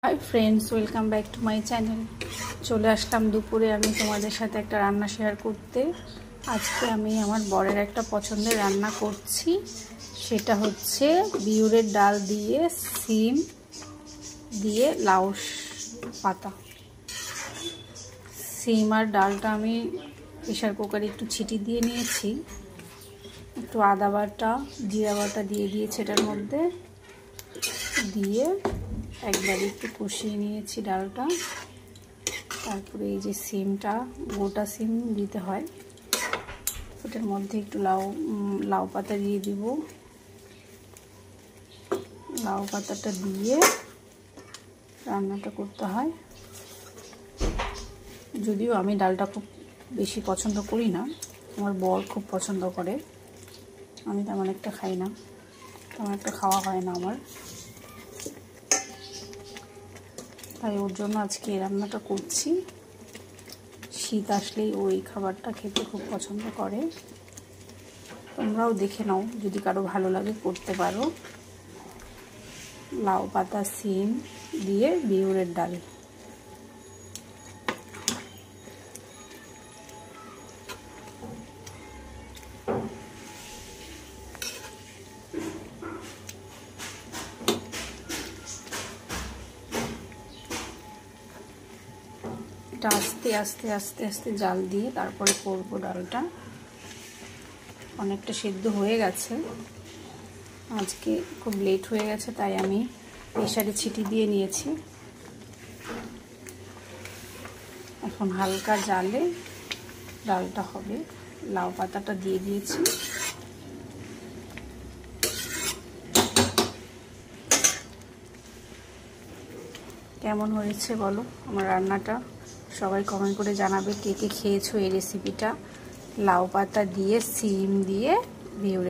Hi friends, welcome back to my channel. चले आसलाम दुपुरे आमी तोमादेर साथे एकटा रान्ना शेयर करते। आजके आमी आमार बरेर एकटा पछंदेर रान्ना करछि, सेटा होच्छे बिउरेर डाल दिए सिम दिए लाउ पाता। सिम और डालटा आमी प्रेसार कुकारे एकटु छिटी दिए निয়েছি, একটু আদা বাটা জিরা বাটা দিয়ে দিয়েছি এটার মধ্যে, দিয়ে একবার একটু কষিয়ে নিয়েছি ডালটা। তারপরে এই যে সিমটা, গোটা সিম দিতে হয়, ওটার মধ্যে একটু লাউ পাতা দিয়ে দিব। লাউ পাতাটা দিয়ে রান্নাটা করতে হয়। যদিও আমি ডালটা খুব বেশি পছন্দ করি না, আমার বর খুব পছন্দ করে, আমি তেমন একটা খাই না, তেমন একটা খাওয়া হয় না আমার, তাই ওর জন্য আজকে এই রান্নাটা করছি। শীত আসলেই ও এই খাবারটা খেতে খুব পছন্দ করে। তোমরাও দেখে নাও, যদি কারো ভালো লাগে করতে পারো। লাউ পাতা সিম দিয়ে বিউরের ডাল। এটা আস্তে আস্তে আস্তে আস্তে জাল দিয়ে তারপরে করব ডালটা। অনেকটা সিদ্ধ হয়ে গেছে, আজকে খুব লেট হয়ে গেছে তাই আমি প্রেসারে ছিটি দিয়ে নিয়েছি। এখন হালকা জালে ডালটা হবে। লাউ পাতাটা দিয়ে দিয়েছি। কেমন হয়েছে বলো আমার রান্নাটা, সবাই কমেন্ট করে জানাবে কে কে খেয়েছো এই রেসিপিটা। লাউ পাতা দিয়ে সিম দিয়ে বিউরে